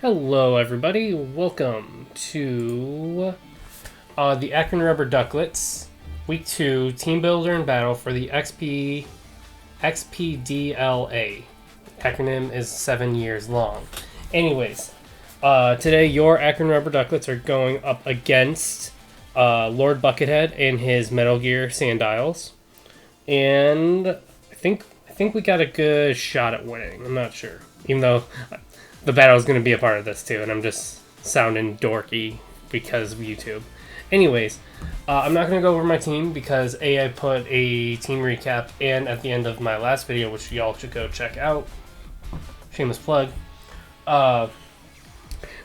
Hello everybody, welcome to the Akron RubberDucklets Week 2 Team Builder and Battle for the XPDLA. Acronym is 7 years long. Anyways, today your Akron RubberDucklets are going up against Lord Buckethead and his Metal Gear Sandiles. And I think we got a good shot at winning. I'm not sure. Even though the battle is going to be a part of this too, and I'm just sounding dorky because of YouTube. Anyways, I'm not going to go over my team because I put a team recap and at the end of my last video, which y'all should go check out. Shameless plug.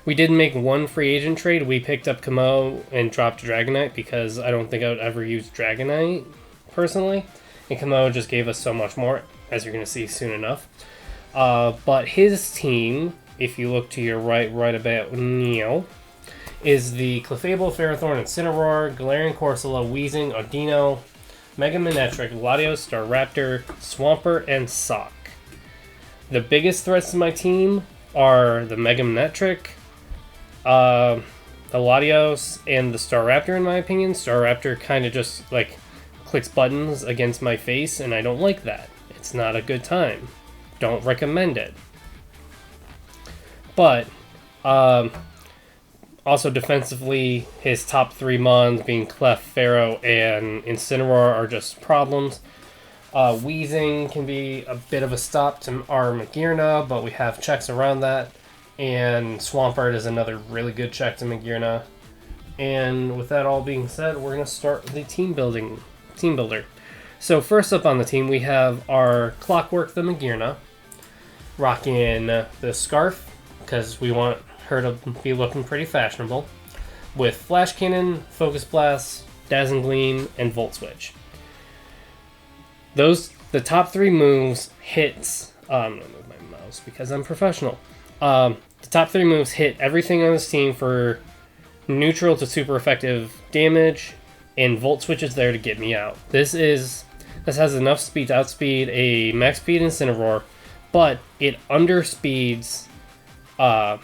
We did make one free agent trade. We picked up Camo and dropped Dragonite because I don't think I would ever use Dragonite personally. And Camo just gave us so much more, as you're going to see soon enough. But his team, if you look to your right about now, is the Clefable, Ferrothorn, Incineroar, Galarian Corsola, Weezing, Audino, Mega Manectric, Latios, Staraptor, Swampert, and Sock. The biggest threats to my team are the Mega Manectric, the Latios, and the Staraptor in my opinion. Staraptor kind of just like clicks buttons against my face, and I don't like that. It's not a good time. Don't recommend it. But also defensively, his top three mons being Clef, Pharaoh, and Incineroar are just problems. Weezing can be a bit of a stop to our Magearna, but we have checks around that. And Swampert is another really good check to Magearna. And with that all being said, we're going to start the team builder. So first up on the team, we have our Clockwork the Magearna, rocking the scarf because we want her to be looking pretty fashionable, with Flash Cannon, Focus Blast, Dazzling Gleam, and Volt Switch. The top three moves hits. I'm gonna move my mouse because I'm professional. The top three moves hit everything on this team for neutral to super effective damage, and Volt Switch is there to get me out. This has enough speed to outspeed a max speed Incineroar, but it underspeeds Mega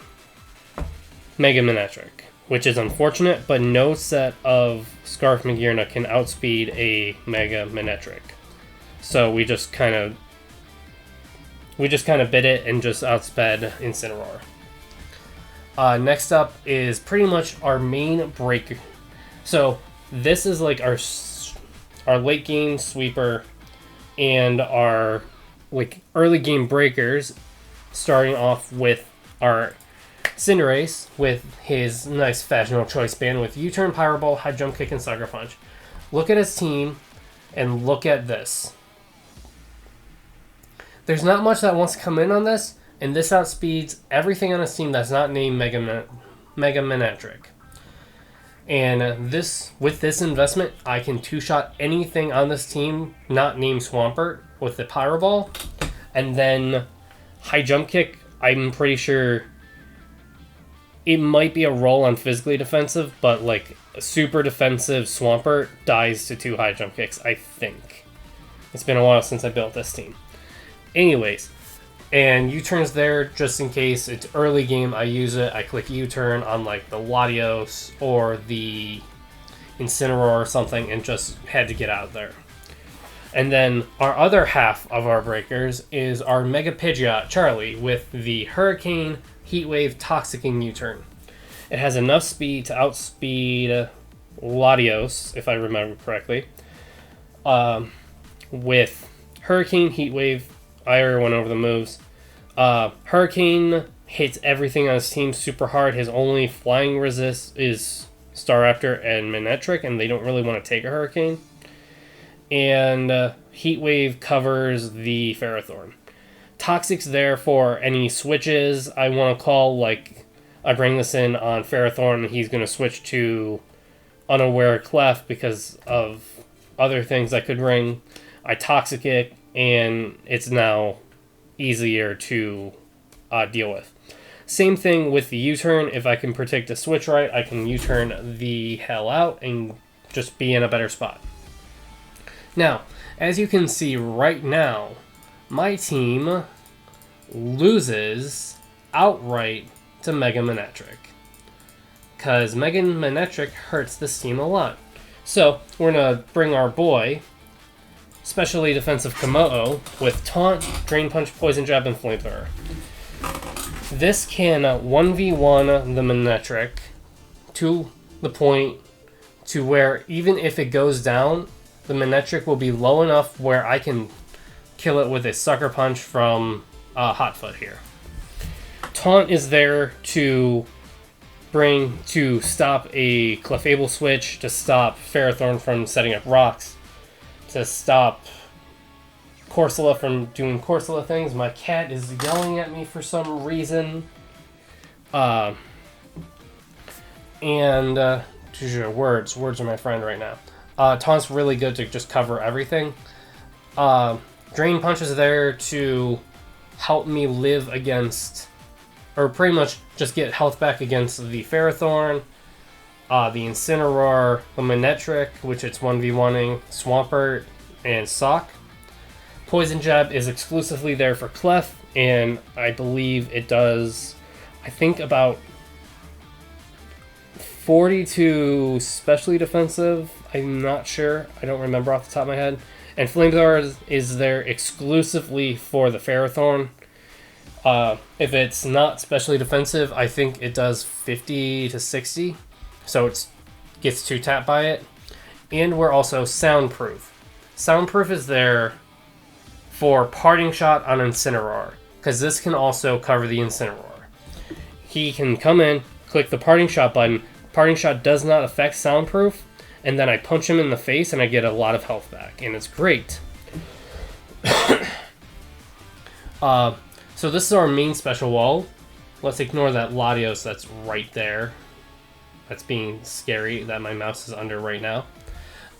Manectric, which is unfortunate, but no set of Scarf Magearna can outspeed a Mega Manectric. So we just kind of bit it and just outsped Incineroar. Next up is pretty much our main breaker. So this is like our late game sweeper and our like early game breakers, starting off with our Cinderace with his nice fashionable choice band with U-turn, Power Ball, High Jump Kick, and Sucker Punch. Look at his team and look at this. There's not much that wants to come in on this, and this outspeeds everything on his team that's not named Mega Manectric. And with this investment, I can two-shot anything on this team not named Swampert with the Power Ball. And then High Jump Kick, I'm pretty sure it might be a roll on physically defensive, but like a super defensive Swampert dies to 2 High Jump Kicks, I think. It's been a while since I built this team. Anyways, and U-turn's there just in case it's early game. I use it. I click U-turn on like the Latios or the Incineroar or something and just had to get out of there. And then our other half of our breakers is our Mega Pidgeot Charlie with the Hurricane, Heat Wave, Toxicking U-turn. It has enough speed to outspeed Latios, if I remember correctly. With Hurricane, Heat Wave, I already went over the moves. Hurricane hits everything on his team super hard. His only flying resist is Staraptor and Manectric, and they don't really want to take a Hurricane. And Heat Wave covers the Ferrothorn. Toxic's there for any switches I want to call, like I bring this in on Ferrothorn and he's going to switch to Unaware Clef because of other things I could ring. I Toxic it, and it's now easier to deal with. Same thing with the U-turn. If I can predict a switch right, I can U-turn the hell out and just be in a better spot. Now, as you can see right now, my team loses outright to Mega Manectric. Because Mega Manectric hurts this team a lot. So, we're going to bring our boy, Specially Defensive Komodo, with Taunt, Drain Punch, Poison Jab, and Flamethrower. This can 1v1 the Manectric to the point to where even if it goes down, the Manectric will be low enough where I can kill it with a Sucker Punch from Hotfoot here. Taunt is there to stop a Clefable switch, to stop Ferrothorn from setting up rocks, to stop Corsola from doing Corsola things. My cat is yelling at me for some reason. Words are my friend right now. Taunt's really good to just cover everything. Drain Punch is there to help me live against, or pretty much just get health back against the Ferrothorn, the Incineroar, the Manectric, which it's 1v1ing, Swampert, and Sock. Poison Jab is exclusively there for Clef, and I believe it does, I think, about 42 specially defensive. I'm not sure. I don't remember off the top of my head. And Flamethrower is there exclusively for the Ferrothorn. If it's not specially defensive, I think it does 50 to 60. So it gets 2 tap by it. And we're also soundproof. Soundproof is there for Parting Shot on Incineroar, because this can also cover the Incineroar. He can come in, click the Parting Shot button. Parting Shot does not affect soundproof, and then I punch him in the face and I get a lot of health back, and it's great. So this is our main special wall. Let's ignore that Latios that's right there. That's being scary that my mouse is under right now.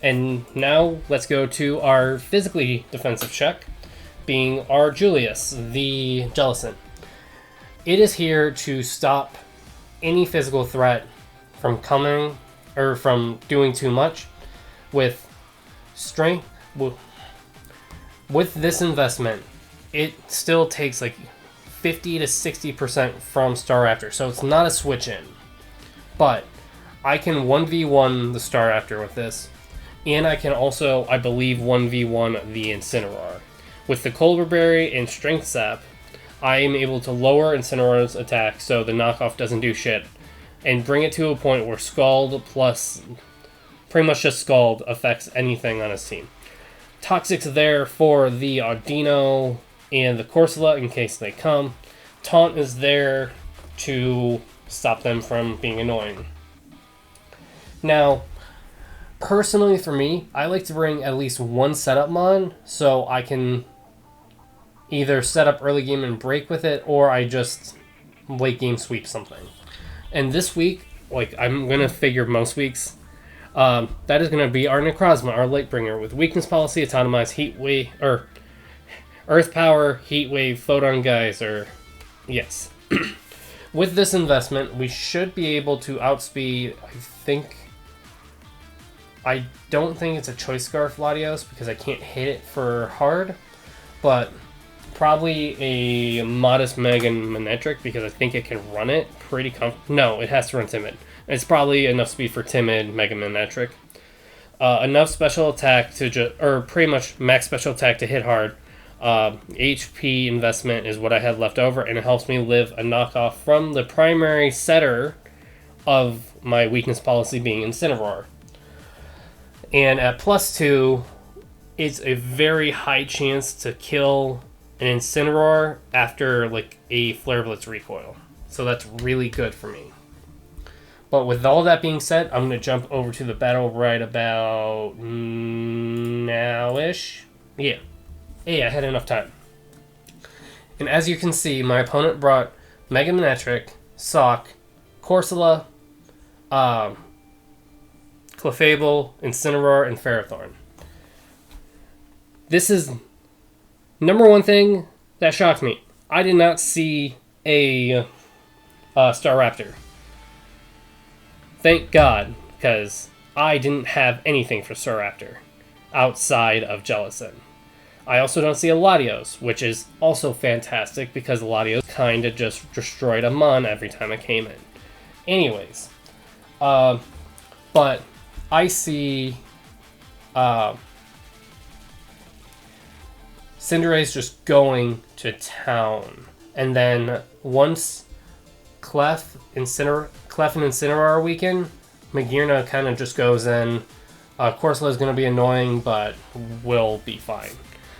And now let's go to our physically defensive check, being our Julius, the Jellicent. It is here to stop any physical threat from coming or from doing too much. With strength, with this investment, it still takes like 50 to 60% from Staraptor, so it's not a switch in. But I can 1v1 the Staraptor with this, and I can also, I believe, 1v1 the Incineroar. With the Colbur Berry and Strength Sap, I am able to lower Incineroar's attack so the knockoff doesn't do shit, and bring it to a point where Scald plus, pretty much just Scald, affects anything on his team. Toxic's there for the Audino and the Corsola in case they come. Taunt is there to stop them from being annoying. Now, personally for me, I like to bring at least one setup mon so I can either set up early game and break with it, or I just late game sweep something. And this week, like I'm going to figure most weeks, that is going to be our Necrozma, our Lightbringer, with Weakness Policy, Autonomized Heat Wave, or Earth Power, Heat Wave, Photon Geyser. Yes. With this investment, we should be able to outspeed, I don't think it's a Choice Scarf Latios because I can't hit it for hard, but probably a modest Mega Manectric because I think it can run it pretty No, it has to run Timid. It's probably enough speed for Timid, Mega Manectric. Enough special attack to or pretty much max special attack to hit hard. HP investment is what I had left over, and it helps me live a knockoff from the primary setter of my weakness policy being Incineroar. And at +2, it's a very high chance to kill an Incineroar after like a Flare Blitz recoil. So that's really good for me. But with all that being said, I'm going to jump over to the battle right about now-ish. Yeah. Hey, I had enough time. And as you can see, my opponent brought Mega Manectric, Sock, Corsola, Clefable, Incineroar, and Ferrothorn. This is number one thing that shocked me. I did not see a Staraptor. Thank God, because I didn't have anything for Staraptor outside of Jellicent. I also don't see a Latios, which is also fantastic because Latios kind of just destroyed a Mon every time it came in. Anyways, but I see Cinderace just going to town. And then once Clef and Incineroar are weakened, Magearna kind of just goes in. Corsola is going to be annoying, but will be fine.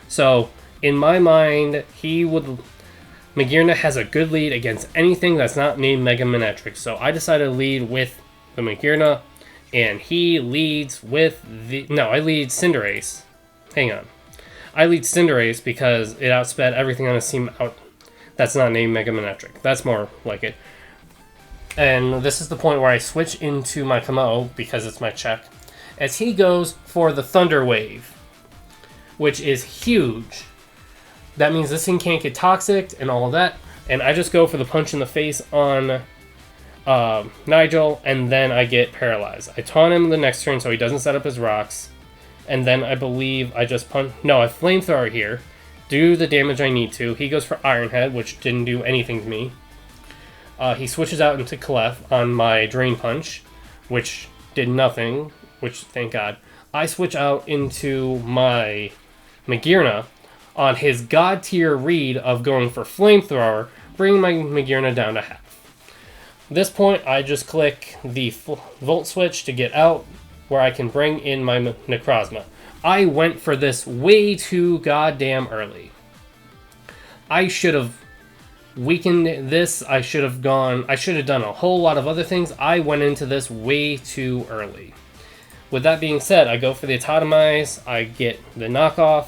So, in my mind, Magearna has a good lead against anything that's not named Mega Manectric. So I decided to lead with the Magearna, and he leads with I lead Cinderace. Hang on. I lead Cinderace because it outsped everything on his team out that's not named Mega Manectric. That's more like it. And this is the point where I switch into my Kamo because it's my check, as he goes for the Thunder Wave, which is huge. That means this thing can't get toxic and all of that. And I just go for the punch in the face on Nigel, and then I get paralyzed. I taunt him the next turn so he doesn't set up his rocks. And then I believe I just punch. No, I Flamethrower here. Do the damage I need to. He goes for Iron Head, which didn't do anything to me. He switches out into Clef on my Drain Punch, which did nothing, which thank God. I switch out into my Magearna on his God tier read of going for Flamethrower, bringing my Magearna down to half. At this point, I just click the Volt Switch to get out, where I can bring in my Necrozma. I went for this way too goddamn early. I should have weakened this. I should have done a whole lot of other things. I went into this way too early. With that being said, I go for the Atomize, I get the knockoff,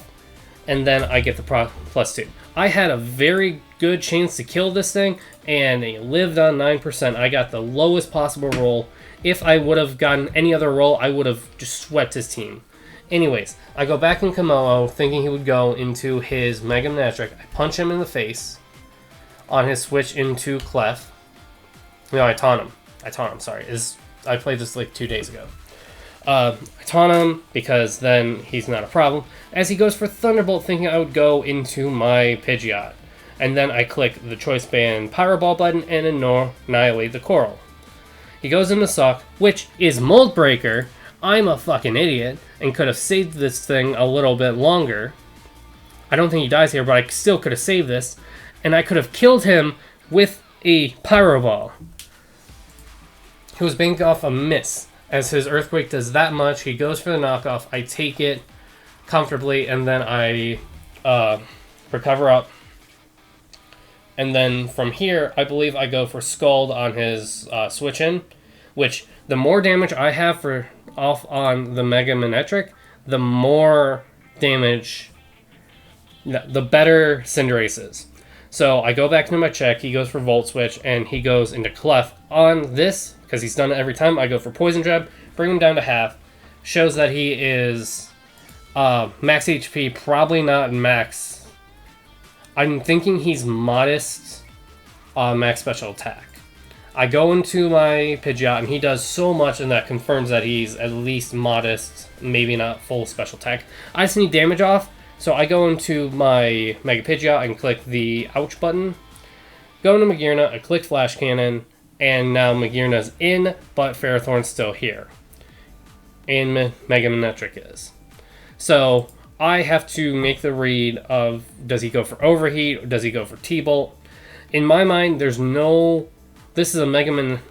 and then I get the +2. I had a very good chance to kill this thing, and it lived on 9%. I got the lowest possible roll. If I would have gotten any other roll, I would have just swept his team. Anyways, I go back in Kamo thinking he would go into his Mega Manectric. I punch him in the face on his switch into Clef. No, I taunt him, sorry. I played this like 2 days ago. I taunt him because then he's not a problem. As he goes for Thunderbolt, thinking I would go into my Pidgeot. And then I click the Choice Band Pyro Ball button and annihilate the Coral. He goes into Suck, which is Mold Breaker. I'm a fucking idiot and could have saved this thing a little bit longer. I don't think he dies here, but I still could have saved this. And I could have killed him with a Pyro Ball. He was banking off a miss. As his Earthquake does that much, he goes for the knockoff. I take it comfortably, and then I recover up. And then from here, I believe I go for Scald on his switch in, which the more damage I have off on the Mega Manectric, the more damage, the better Cinderace is. So I go back into my check, he goes for Volt Switch, and he goes into Clef on this, because he's done it every time. I go for Poison Jab, bring him down to half, shows that he is max HP, probably not max. I'm thinking he's modest max special attack. I go into my Pidgeot, and he does so much, and that confirms that he's at least modest, maybe not full special attack. I just need damage off, so I go into my Mega Pidgeot and click the Ouch button. Go into Magearna, I click Flash Cannon, and now Magearna's in, but Ferrothorn's still here. And Mega Manectric is. So I have to make the read of, does he go for Overheat, or does he go for T-Bolt? In my mind, there's no... This is a Magearna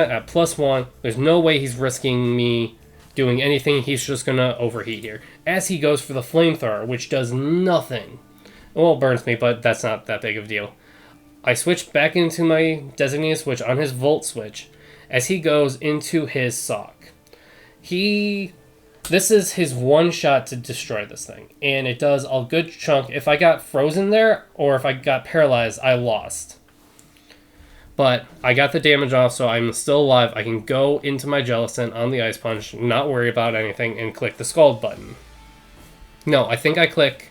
at +1. There's no way he's risking me doing anything. He's just going to Overheat here. As he goes for the Flamethrower, which does nothing. Well, it burns me, but that's not that big of a deal. I switch back into my Designated Switch on his Volt Switch as he goes into his Sock. This is his one shot to destroy this thing, and it does a good chunk. If I got frozen there, or if I got paralyzed, I lost. But I got the damage off, so I'm still alive. I can go into my Jellicent on the Ice Punch, not worry about anything, and click the Scald button. No, I think I click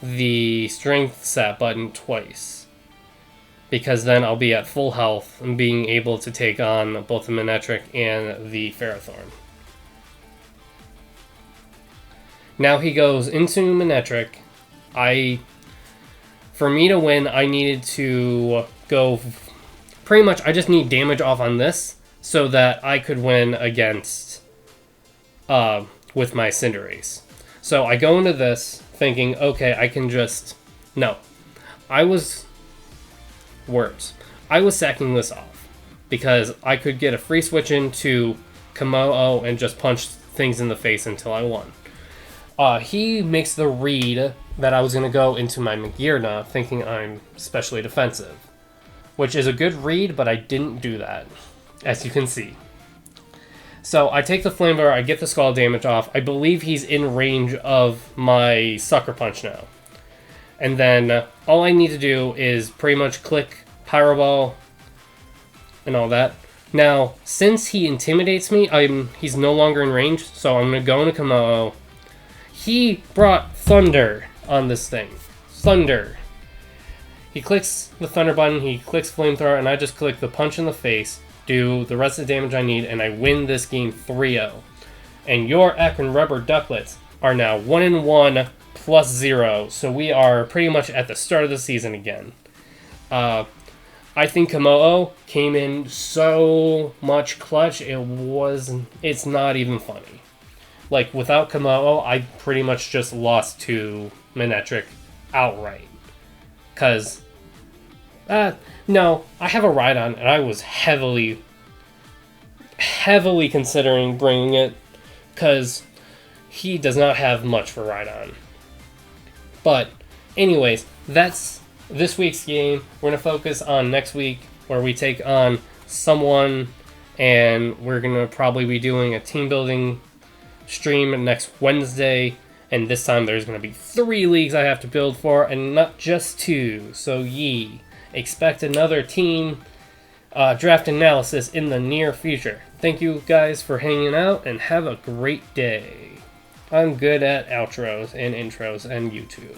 the Strength Sap button twice, because then I'll be at full health and being able to take on both the Manectric and the Ferrothorn. Now he goes into Manectric. For me to win, I needed to go... Pretty much, I just need damage off on this so that I could win against... with my Cinderace. So I go into this thinking, okay, I can just... No. I was sacking this off because I could get a free switch into Kommo-o and just punch things in the face until I won. He makes the read that I was going to go into my Magearna thinking I'm specially defensive, which is a good read, but I didn't do that, as you can see. So I take the Flamethrower, I get the Scald damage off. I believe he's in range of my Sucker Punch now. And then all I need to do is pretty much click Pyro Ball and all that. Now, since he intimidates me, he's no longer in range, so I'm going to go into Kommo-o. He brought Thunder on this thing. Thunder. He clicks the Thunder button, he clicks Flamethrower, and I just click the Punch in the face, do the rest of the damage I need, and I win this game 3-0. And your Akron RubberDucklets are now 1-1 plus 0, so we are pretty much at the start of the season again. I think Kommo-o came in so much clutch, it's not even funny. Like, without Kommo-o, I pretty much just lost to Manectric outright. Because, no, I have a Rhydon, and I was heavily considering bringing it, because he does not have much for Rhydon. But, anyways, that's this week's game. We're going to focus on next week, where we take on someone, and we're going to probably be doing a team building stream next Wednesday, and this time there's going to be 3 leagues I have to build for, and not just 2. So expect another team draft analysis in the near future. Thank you guys for hanging out, and have a great day. I'm good at outros and intros and YouTube.